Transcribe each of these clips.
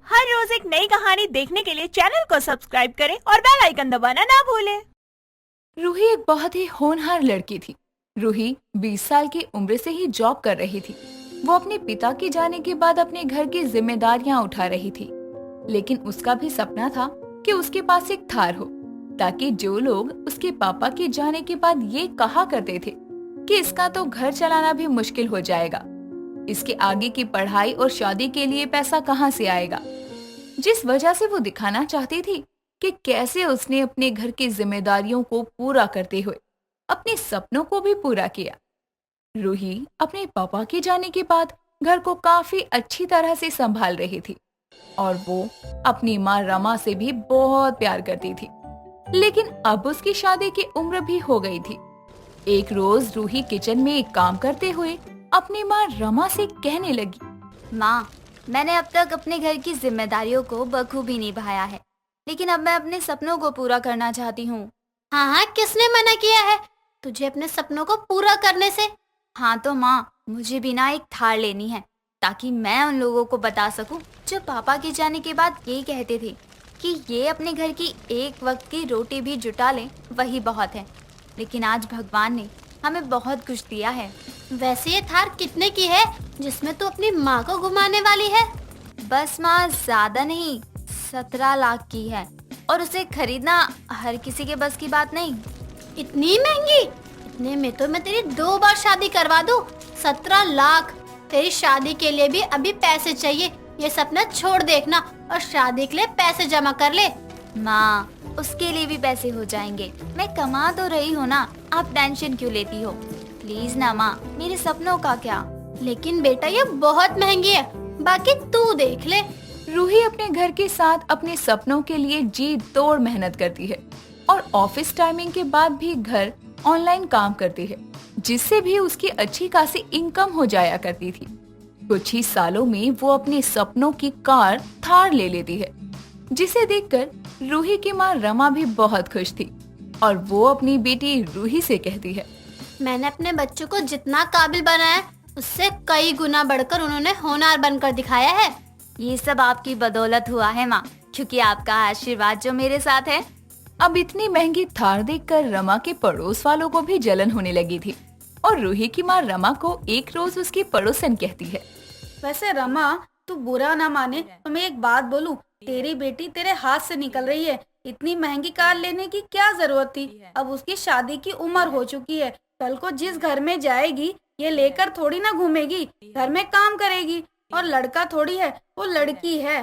हर रोज एक नई कहानी देखने के लिए चैनल को सब्सक्राइब करें और बेल आइकन दबाना ना भूलें। रूही एक बहुत ही होनहार लड़की थी। रूही 20 साल की उम्र से ही जॉब कर रही थी। वो अपने पिता के जाने के बाद अपने घर की जिम्मेदारियां उठा रही थी, लेकिन उसका भी सपना था कि उसके पास एक थार हो, ताकि जो लोग उसके पापा के जाने के बाद ये कहा करते थे कि इसका तो घर चलाना भी मुश्किल हो जाएगा, इसके आगे की पढ़ाई और शादी के लिए पैसा कहाँ से आएगा। जिस वजह से वो दिखाना चाहती थी कि कैसे उसने अपने घर की जिम्मेदारियों को पूरा करते हुए अपने सपनों को भी पूरा किया। रूही अपने पापा के जाने के बाद घर को काफी अच्छी तरह से संभाल रही थी और वो अपनी माँ रमा से भी बहुत प्यार करती थी। लेकिन अब उसकी शादी की उम्र भी हो गई थी। एक रोज रूही किचन में एक काम करते हुए अपनी माँ रमा से कहने लगी, माँ, मैंने अब तक अपने घर की जिम्मेदारियों को बखूबी निभाया है, लेकिन अब मैं अपने सपनों को पूरा करना चाहती हूँ। हाँ हाँ, किसने मना किया है तुझे अपने सपनों को पूरा करने से? हाँ तो माँ, मुझे भी ना एक थार लेनी है, ताकि मैं उन लोगों को बता सकूं जो पापा के जाने के बाद ये कहते थे कि ये अपने घर की एक वक्त की रोटी भी जुटा लें, वही बहुत है। लेकिन आज भगवान ने हमें बहुत कुछ दिया है। वैसे ये थार कितने की है जिसमें तू अपनी माँ को घुमाने वाली है? बस माँ, ज्यादा नहीं, 17 लाख की है, और उसे खरीदना हर किसी के बस की बात नहीं। इतनी महंगी? इतने में तो मैं तेरी 2 बार शादी करवा दूं। 17 लाख? तेरी शादी के लिए भी अभी पैसे चाहिए। ये सपना छोड़ देखना और शादी के लिए पैसे जमा कर ले। माँ, उसके लिए भी पैसे हो जाएंगे, मैं कमा तो रही हूँ ना, आप टेंशन क्यों लेती हो? प्लीज ना माँ, मेरे सपनों का क्या? लेकिन बेटा ये बहुत महंगी है, बाकी तू देख ले। रूही अपने घर के साथ अपने सपनों के लिए जी तोड़ मेहनत करती है और ऑफिस टाइमिंग के बाद भी घर ऑनलाइन काम करती है, जिससे भी उसकी अच्छी खासी इनकम हो जाया करती थी। कुछ ही सालों में वो अपने सपनों की कार थार ले लेती है, जिसे देखकर रूही की माँ रमा भी बहुत खुश थी और वो अपनी बेटी रूही से कहती है, मैंने अपने बच्चों को जितना काबिल बनाया उससे कई गुना बढ़कर उन्होंने होनहार बनकर दिखाया है। ये सब आपकी बदौलत हुआ है माँ, क्योंकि आपका आशीर्वाद जो मेरे साथ है। अब इतनी महंगी थार देखकर रमा के पड़ोस वालों को भी जलन होने लगी थी और रूही की माँ रमा को एक रोज उसकी पड़ोसन कहती है, वैसे रमा, तू बुरा ना माने तो मैं एक बात बोलूं, तेरी बेटी तेरे हाथ से निकल रही है। इतनी महंगी कार लेने की क्या जरूरत थी? अब उसकी शादी की उम्र हो चुकी है। कल को जिस घर में जाएगी ये लेकर थोड़ी ना घूमेगी, घर में काम करेगी। और लड़का थोड़ी है, वो लड़की है।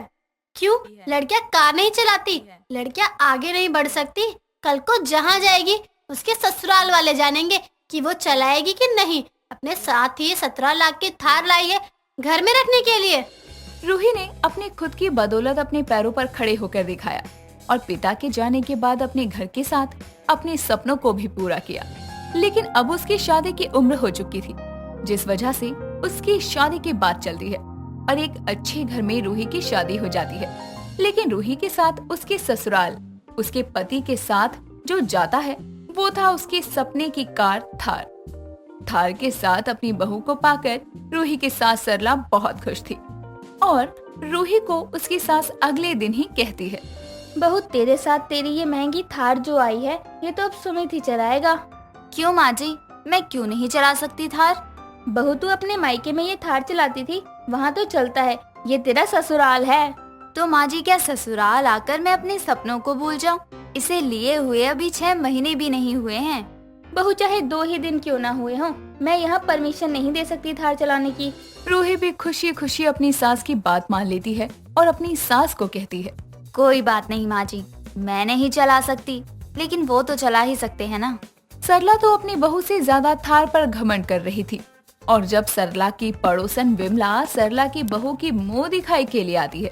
क्यों? लड़कियां कार नहीं चलाती? लड़कियां आगे नहीं बढ़ सकती? कल को जहाँ जाएगी उसके ससुराल वाले जानेंगे कि वो चलाएगी कि नहीं। अपने साथ ही 17 लाख की थार लाई है घर में रखने के लिए। रूही ने अपने खुद की बदौलत अपने पैरों पर खड़े होकर दिखाया और पिता के जाने के बाद अपने घर के साथ अपने सपनों को भी पूरा किया। लेकिन अब उसकी शादी की उम्र हो चुकी थी, जिस वजह से उसकी शादी की बात चलती है और एक अच्छे घर में रूही की शादी हो जाती है। लेकिन रूही के साथ उसके ससुराल उसके पति के साथ जो जाता है वो था उसके सपने की कार थार। थार के साथ अपनी बहू को पाकर रूही की सास सरला बहुत खुश थी और रूही को उसकी सास अगले दिन ही कहती है, बहू, तेरे साथ तेरी ये महंगी थार जो आई है ये तो अब सुमित ही चलाएगा। क्यों माँ जी, मैं क्यों नहीं चला सकती थार? बहू, तू अपने मायके में ये थार चलाती थी, वहाँ तो चलता है, ये तेरा ससुराल है। तो माँ जी, क्या ससुराल आकर मैं अपने सपनों को भूल जाऊँ? इसे लिए हुए अभी 6 महीने भी नहीं हुए हैं। बहू, चाहे 2 ही दिन क्यों ना हुए हों, मैं यहाँ परमिशन नहीं दे सकती थार चलाने की। रूही भी खुशी खुशी अपनी सास की बात मान लेती है और अपनी सास को कहती है, कोई बात नहीं माँ जी, मैं नहीं चला सकती, लेकिन वो तो चला ही सकते हैं ना। सरला तो अपनी बहू से ज्यादा थार पर घमंड कर रही थी और जब सरला की पड़ोसन विमला सरला की बहू की मुंह दिखाई के लिए आती है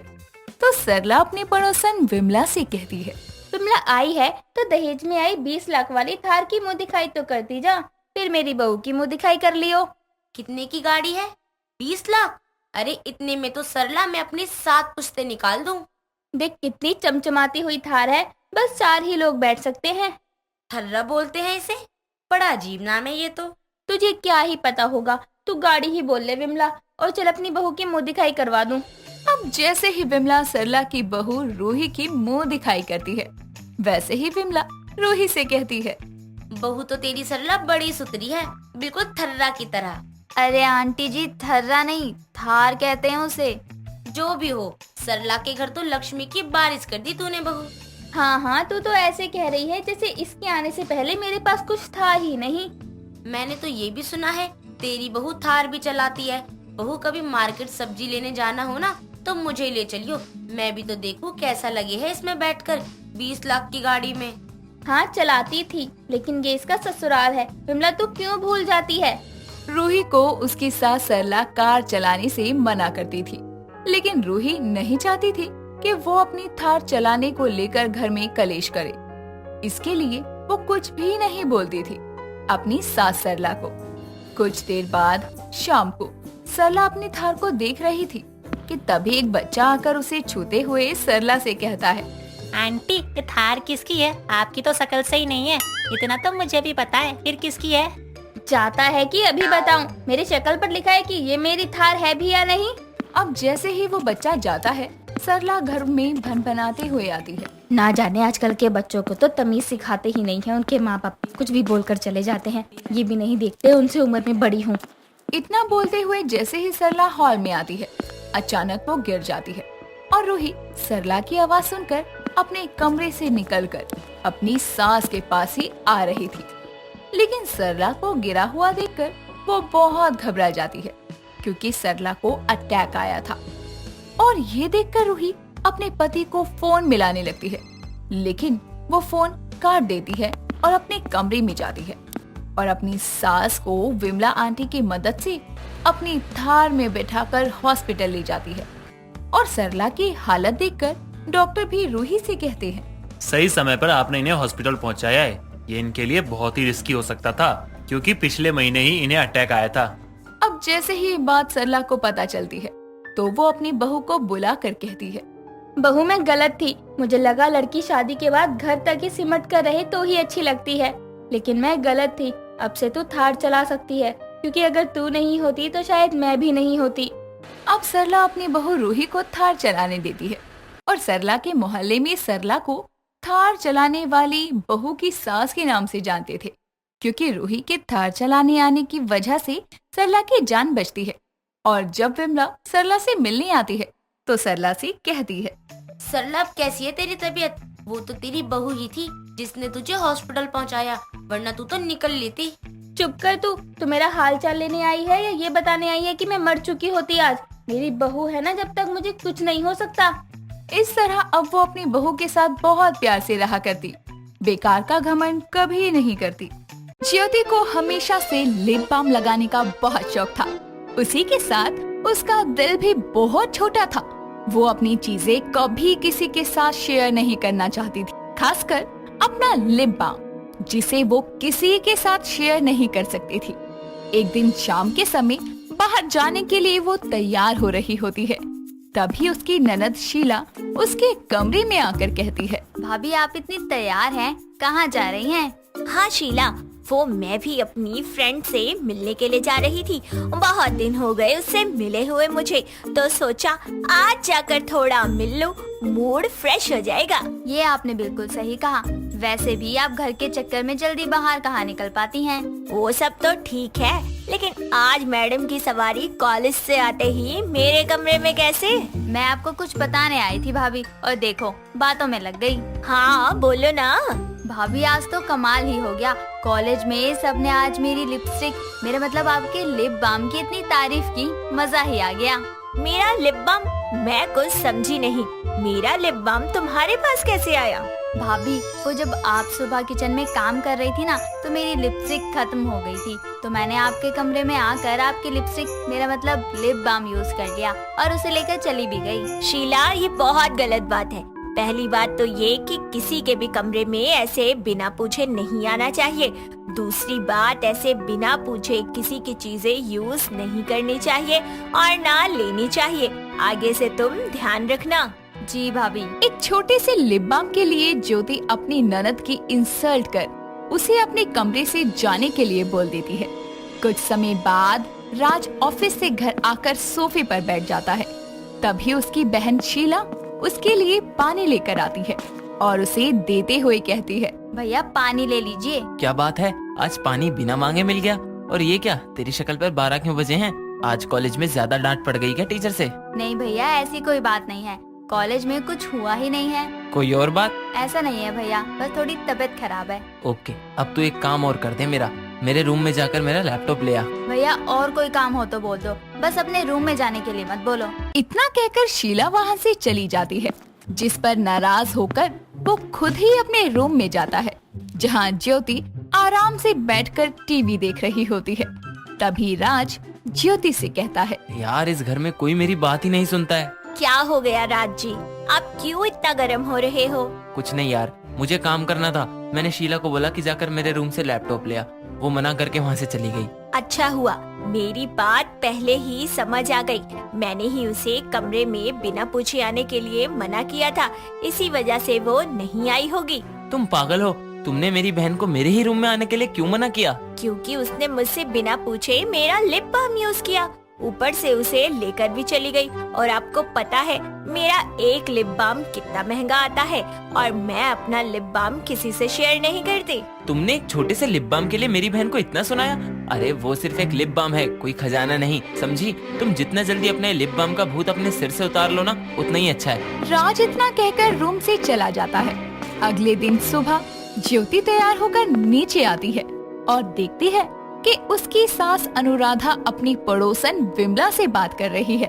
तो सरला अपनी पड़ोसन विमला से कहती है, विमला आई है तो दहेज में आई 20 लाख वाली थार की मुंह दिखाई तो करती जा, फिर मेरी बहू की मुंह दिखाई कर लियो। कितने की गाड़ी है? 20 लाख? अरे इतने में तो सरला मैं अपनी 7 पुश्ते निकाल दूं। देख कितनी चमचमाती हुई थार है, बस 4 ही लोग बैठ सकते हैं। थर्रा बोलते हैं इसे? बड़ा अजीब नाम है ये तो। तुझे क्या ही पता होगा, तू गाड़ी ही बोल ले विमला, और चल अपनी बहू की मुंह दिखाई करवा दूं। अब जैसे ही विमला सरला की बहू रूही की मुंह दिखाई करती है, वैसे ही विमला रूही से कहती है, बहू तो तेरी सरला बड़ी सुतरी है, बिल्कुल थर्रा की तरह। अरे आंटी जी, थर्रा नहीं, थार कहते हैं उसे। जो भी हो, सरला के घर तो लक्ष्मी की बारिश कर दी तूने बहू। हाँ हाँ, तू तो ऐसे कह रही है जैसे इसके आने से पहले मेरे पास कुछ था ही नहीं। मैंने तो ये भी सुना है तेरी बहू थार भी चलाती है। बहू कभी मार्केट सब्जी लेने जाना हो ना तो मुझे ले चलियो, मैं भी तो देखूं कैसा लगे है इसमें बैठकर 20 लाख की गाड़ी में। हाँ चलाती थी, लेकिन ये इसका ससुराल है। विमला तू क्यों भूल जाती है? रूही को उसकी सास सरला कार चलाने से मना करती थी, लेकिन रूही नहीं चाहती थी कि वो अपनी थार चलाने को लेकर घर में कलेश करे। इसके लिए वो कुछ भी नहीं बोलती थी अपनी सास सरला को। कुछ देर बाद शाम को सरला अपनी थार को देख रही थी कि तभी एक बच्चा आकर उसे छूते हुए सरला से कहता है, आंटी ये थार किसकी है? आपकी तो शक्ल सही नहीं है, इतना तो मुझे भी पता है, फिर किसकी है? चाहता है कि अभी बताऊं? मेरी शक्ल पर लिखा है कि ये मेरी थार है भी या नहीं। अब जैसे ही वो बच्चा जाता है, सरला घर में भनभनाते हुए आती है। ना जाने आजकल के बच्चों को तो तमीज सिखाते ही नहीं है। उनके माँ बाप कुछ भी बोलकर चले जाते हैं, ये भी नहीं देखते उनसे उम्र में बड़ी हूँ। इतना बोलते हुए जैसे ही सरला हॉल में आती है, अचानक वो गिर जाती है और रूही सरला की आवाज सुनकर अपने कमरे से निकलकर अपनी सास के पास ही आ रही थी। लेकिन सरला को गिरा हुआ देखकर वो बहुत घबरा जाती है, क्योंकि सरला को अटैक आया था। और ये देखकर रूही अपने पति को फोन मिलाने लगती है, लेकिन वो फोन काट देती है और अपने कमरे में जाती है और अपनी सास को विमला आंटी की मदद से अपनी थार में बैठाकर हॉस्पिटल ले जाती है। और सरला की हालत देखकर डॉक्टर भी रूही से कहते हैं, सही समय पर आपने इन्हें हॉस्पिटल पहुंचाया है। ये इनके लिए बहुत ही रिस्की हो सकता था, क्योंकि पिछले महीने ही इन्हें अटैक आया था। अब जैसे ही बात सरला को पता चलती है, तो वो अपनी बहू को बुला कर कहती है, बहू मैं गलत थी। मुझे लगा लड़की शादी के बाद घर तक ही सिमट कर रहे तो ही अच्छी लगती है, लेकिन मैं गलत थी। अब से तू थार चला सकती है, क्योंकि अगर तू नहीं होती तो शायद मैं भी नहीं होती। अब सरला अपनी बहू रूही को थार चलाने देती है और सरला के मोहल्ले में सरला को थार चलाने वाली बहू की सास के नाम से जानते थे, क्योंकि रूही के थार चलाने आने की वजह से सरला की जान बचती है। और जब विमला सरला से मिलने आती है तो सरला से कहती है, सरला अब कैसी है तेरी तबीयत? वो तो तेरी बहू ही थी जिसने तुझे हॉस्पिटल पहुंचाया, वरना तू तो निकल लेती। चुप कर तू मेरा हाल चाल लेने आई है या ये बताने आई है कि मैं मर चुकी होती आज? मेरी बहू है ना, जब तक मुझे कुछ नहीं हो सकता। इस तरह अब वो अपनी बहू के साथ बहुत प्यार से रहा करती, बेकार का घमंड कभी नहीं करती। ज्योति को हमेशा से लिप बाम लगाने का बहुत शौक था। उसी के साथ उसका दिल भी बहुत छोटा था। वो अपनी चीजें कभी किसी के साथ शेयर नहीं करना चाहती थी, खासकर अपना लिप बाम, जिसे वो किसी के साथ शेयर नहीं कर सकती थी। एक दिन शाम के समय बाहर जाने के लिए वो तैयार हो रही होती है, तभी उसकी ननद शीला उसके कमरे में आकर कहती है, भाभी आप इतनी तैयार हैं, कहाँ जा रही हैं? हाँ शीला, वो मैं भी अपनी फ्रेंड से मिलने के लिए जा रही थी। बहुत दिन हो गए उससे मिले हुए मुझे, तो सोचा आज जाकर थोड़ा मिल लूं, मूड फ्रेश हो जाएगा। ये आपने बिल्कुल सही कहा। वैसे भी आप घर के चक्कर में जल्दी बाहर कहाँ निकल पाती हैं? वो सब तो ठीक है, लेकिन आज मैडम की सवारी कॉलेज से आते ही मेरे कमरे में कैसे? मैं आपको कुछ बताने आई थी भाभी, और देखो बातों में लग गई। हाँ बोलो ना। भाभी आज तो कमाल ही हो गया। कॉलेज में सबने आज मेरी लिपस्टिक, मेरा मतलब आपके लिप बाम की इतनी तारीफ की, मजा ही आ गया। मेरा लिप बाम? मैं कुछ समझी नहीं। मेरा लिप बाम तुम्हारे पास कैसे आया? भाभी वो जब आप सुबह किचन में काम कर रही थी ना, तो मेरी लिपस्टिक खत्म हो गई थी, तो मैंने आपके कमरे में आकर आपकी लिपस्टिक, मेरा मतलब लिप बाम यूज कर लिया और उसे लेकर चली भी गई। शीला ये बहुत गलत बात है। पहली बात तो ये कि किसी के भी कमरे में ऐसे बिना पूछे नहीं आना चाहिए। दूसरी बात, ऐसे बिना पूछे किसी की चीजें यूज नहीं करनी चाहिए और ना लेनी चाहिए। आगे से तुम ध्यान रखना। जी भाभी। एक छोटे से लिप बाम के लिए ज्योति अपनी ननद की इंसल्ट कर उसे अपने कमरे से जाने के लिए बोल देती है। कुछ समय बाद राज ऑफिस से घर आकर सोफे पर बैठ जाता है तभी उसकी बहन शीला उसके लिए पानी लेकर आती है और उसे देते हुए कहती है, भैया पानी ले लीजिए। क्या बात है, आज पानी बिना मांगे मिल गया। और ये क्या, तेरी शक्ल पर 12 क्यों बजे हैं? आज कॉलेज में ज्यादा डांट पड़ गई क्या टीचर से? नहीं भैया, ऐसी कोई बात नहीं है, कॉलेज में कुछ हुआ ही नहीं है। कोई और बात? ऐसा नहीं है भैया, बस थोड़ी तबीयत खराब है। ओके, अब तू एक काम और कर दे, मेरे रूम में जाकर मेरा लैपटॉप ले आ। भैया और कोई काम हो तो बोल दो, बस अपने रूम में जाने के लिए मत बोलो। इतना कहकर शीला वहाँ से चली जाती है, जिस पर नाराज होकर वो खुद ही अपने रूम में जाता है, जहाँ ज्योति आराम से बैठकर टीवी देख रही होती है। तभी राज ज्योति से कहता है, यार इस घर में कोई मेरी बात ही नहीं सुनता है। क्या हो गया राज जी, आप क्यों इतना गर्म हो रहे हो? कुछ नहीं यार, मुझे काम करना था। मैंने शीला को बोला कि जाकर मेरे रूम से लैपटॉप ले आ, वो मना करके वहाँ से चली गई। अच्छा हुआ, मेरी बात पहले ही समझ आ गई। मैंने ही उसे कमरे में बिना पूछे आने के लिए मना किया था, इसी वजह से वो नहीं आई होगी। तुम पागल हो, तुमने मेरी बहन को मेरे ही रूम में आने के लिए क्यों मना किया? क्योंकि उसने मुझसे बिना पूछे मेरा लिप बाम यूज किया, ऊपर से उसे लेकर भी चली गई। और आपको पता है मेरा एक लिप बाम कितना महंगा आता है, और मैं अपना लिप बाम किसी से शेयर नहीं करती। तुमने एक छोटे से लिप बाम के लिए मेरी बहन को इतना सुनाया? अरे वो सिर्फ एक लिप बाम है, कोई खजाना नहीं, समझी? तुम जितना जल्दी अपने लिप बाम का भूत अपने सिर से उतार लो ना, उतना ही अच्छा है। राज इतना कहकर रूम से चला जाता है। अगले दिन सुबह ज्योति तैयार होकर नीचे आती है और देखती है कि उसकी सास अनुराधा अपनी पड़ोसन विमला से बात कर रही है।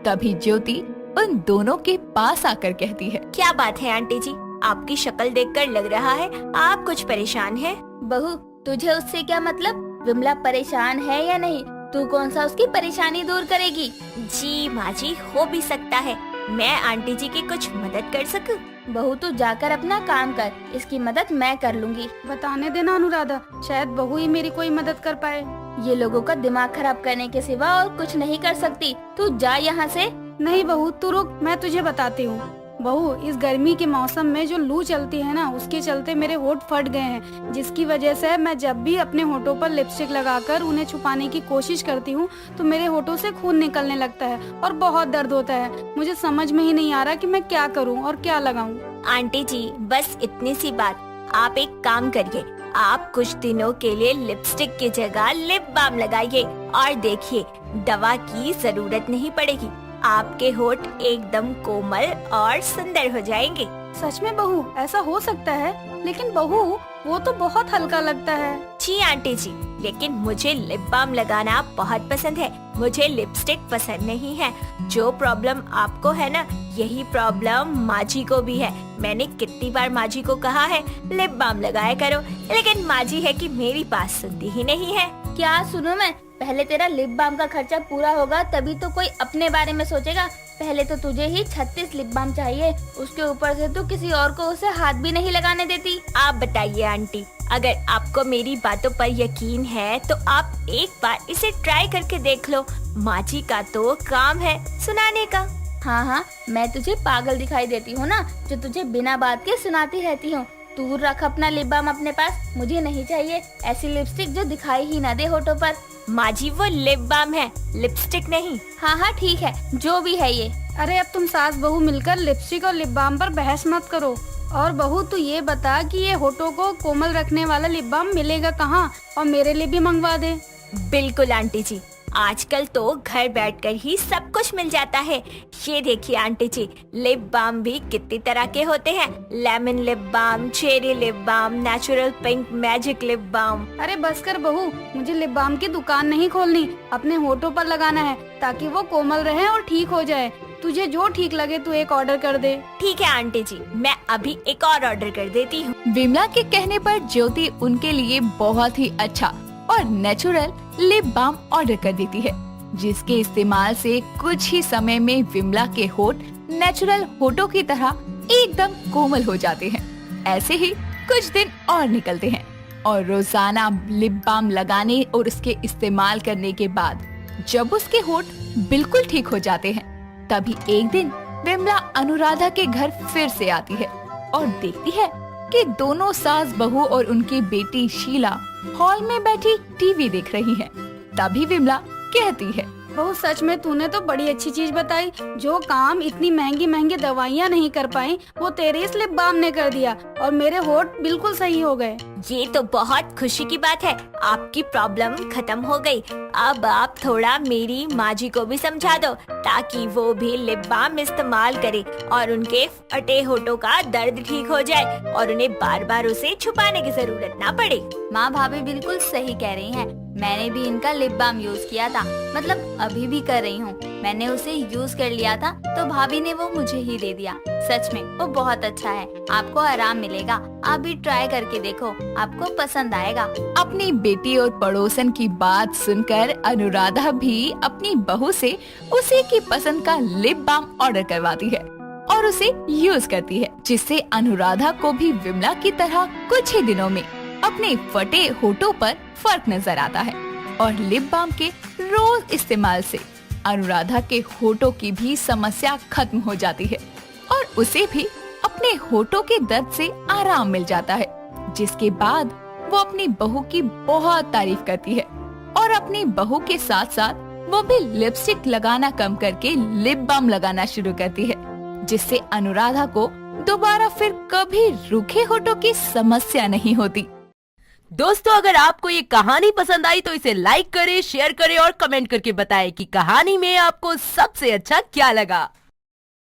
तभी ज्योति उन दोनों के पास आकर कहती है, क्या बात है आंटी जी, आपकी शक्ल देखकर लग रहा है आप कुछ परेशान हैं। बहू, तुझे उससे क्या मतलब? विमला परेशान है या नहीं, तू कौन सा उसकी परेशानी दूर करेगी? जी माँ जी, हो भी सकता है मैं आंटी जी की कुछ मदद कर सकूं। बहू तू जाकर अपना काम कर, इसकी मदद मैं कर लूंगी। बताने देना अनुराधा, शायद बहू ही मेरी कोई मदद कर पाए। ये लोगों का दिमाग खराब करने के सिवा और कुछ नहीं कर सकती, तू जा यहाँ से। नहीं बहू, तू रुक, मैं तुझे बताती हूँ। बहू, इस गर्मी के मौसम में जो लू चलती है ना, उसके चलते मेरे होंठ फट गए हैं, जिसकी वजह से मैं जब भी अपने होठों पर लिपस्टिक लगाकर उन्हें छुपाने की कोशिश करती हूँ तो मेरे होठों से खून निकलने लगता है और बहुत दर्द होता है। मुझे समझ में ही नहीं आ रहा कि मैं क्या करूँ और क्या लगाऊं। आंटी जी, बस इतनी सी बात, आप एक काम करिए, आप कुछ दिनों के लिए लिपस्टिक की जगह लिप बाम लगाइए और देखिए दवा की जरूरत नहीं पड़ेगी, आपके होठ एकदम कोमल और सुंदर हो जाएंगे। सच में बहू, ऐसा हो सकता है? लेकिन बहू, वो तो बहुत हल्का लगता है। जी आंटी जी, लेकिन मुझे लिप बाम लगाना बहुत पसंद है, मुझे लिपस्टिक पसंद नहीं है। जो प्रॉब्लम आपको है ना, यही प्रॉब्लम माँ जी को भी है। मैंने कितनी बार माँ जी को कहा है लिप बाम लगाया करो, लेकिन माँ जी है कि मेरी बात सुनती ही नहीं है। क्या सुनो, मैं पहले तेरा लिप बाम का खर्चा पूरा होगा तभी तो कोई अपने बारे में सोचेगा। पहले तो तुझे ही 36 लिप बाम चाहिए, उसके ऊपर से तू किसी और को उसे हाथ भी नहीं लगाने देती। आप बताइए आंटी, अगर आपको मेरी बातों पर यकीन है तो आप एक बार इसे ट्राई करके देख लो। माँ जी का तो काम है सुनाने का। हाँ हाँ, मैं तुझे पागल दिखाई देती हूँ ना, जो तुझे बिना बात के सुनाती रहती हूँ। तू रख अपना लिप बाम अपने पास, मुझे नहीं चाहिए ऐसी लिपस्टिक जो दिखाई ही ना दे होठों पर। माँ जी, वो लिप बाम है, लिपस्टिक नहीं। हाँ हाँ ठीक है, जो भी है ये। अरे अब तुम सास बहू मिलकर लिपस्टिक और लिप बाम पर बहस मत करो। और बहू, तू ये बता कि ये होठों को कोमल रखने वाला लिप बाम मिलेगा कहाँ, और मेरे लिए भी मंगवा दे। बिल्कुल आंटी जी, आजकल तो घर बैठकर ही सब कुछ मिल जाता है। ये देखिए आंटी जी, लिप बाम भी कितनी तरह के होते हैं, lemon lip balm, cherry lip balm, natural pink, magic lip balm. अरे बस कर बहू, मुझे लिप बाम की दुकान नहीं खोलनी, अपने होठों पर लगाना है ताकि वो कोमल रहे और ठीक हो जाए। तुझे जो ठीक लगे तू एक ऑर्डर कर दे। ठीक है आंटी जी, मैं अभी एक और ऑर्डर कर देती हूँ। विमला के कहने पर ज्योति उनके लिए बहुत ही अच्छा और नेचुरल लिप बाम ऑर्डर कर देती है, जिसके इस्तेमाल से कुछ ही समय में विमला के होठ नेचुरल होठों की तरह एकदम कोमल हो जाते हैं। ऐसे ही कुछ दिन और निकलते हैं और रोजाना लिप बाम लगाने और उसके इस्तेमाल करने के बाद जब उसके होठ बिल्कुल ठीक हो जाते हैं, तभी एक दिन विमला अनुराधा के घर फिर से आती है और देखती है कि दोनों सास बहू और उनकी बेटी शीला हॉल में बैठी टीवी देख रही हैं। तभी विमला कहती है, बहू, सच में तूने तो बड़ी अच्छी चीज बताई। जो काम इतनी महंगी महंगी दवाइयाँ नहीं कर पाई वो तेरे इस लिप बाम ने कर दिया और मेरे होठ बिल्कुल सही हो गए। ये तो बहुत खुशी की बात है, आपकी प्रॉब्लम खत्म हो गई। अब आप थोड़ा मेरी माँ जी को भी समझा दो ताकि वो भी लिप बाम इस्तेमाल करे और उनके फटे होठों का दर्द ठीक हो जाए और उन्हें बार बार उसे छुपाने की जरूरत ना पड़े। माँ भाभी बिल्कुल सही कह रही हैं। मैंने भी इनका लिप बाम यूज किया था, मतलब अभी भी कर रही हूँ। मैंने उसे यूज कर लिया था तो भाभी ने वो मुझे ही दे दिया। सच में वो बहुत अच्छा है, आपको आराम मिलेगा। आप भी ट्राई करके देखो, आपको पसंद आएगा। अपनी बेटी और पड़ोसन की बात सुनकर अनुराधा भी अपनी बहू से उसी की पसंद का लिप बाम ऑर्डर करवाती है और उसे यूज करती है, जिससे अनुराधा को भी विमला की तरह कुछ ही दिनों में अपने फटे होठों पर फर्क नजर आता है और लिप बाम के रोज इस्तेमाल से अनुराधा के होठों की भी समस्या खत्म हो जाती है और उसे भी अपने होठों के दर्द से आराम मिल जाता है, जिसके बाद वो अपनी बहू की बहुत तारीफ करती है और अपनी बहू के साथ साथ वो भी लिपस्टिक लगाना कम करके लिप बाम लगाना शुरू करती है, जिससे अनुराधा को दोबारा फिर कभी रूखे होठों की समस्या नहीं होती। दोस्तों, अगर आपको ये कहानी पसंद आई तो इसे लाइक करें, शेयर करें और कमेंट करके बताएं कि कहानी में आपको सबसे अच्छा क्या लगा।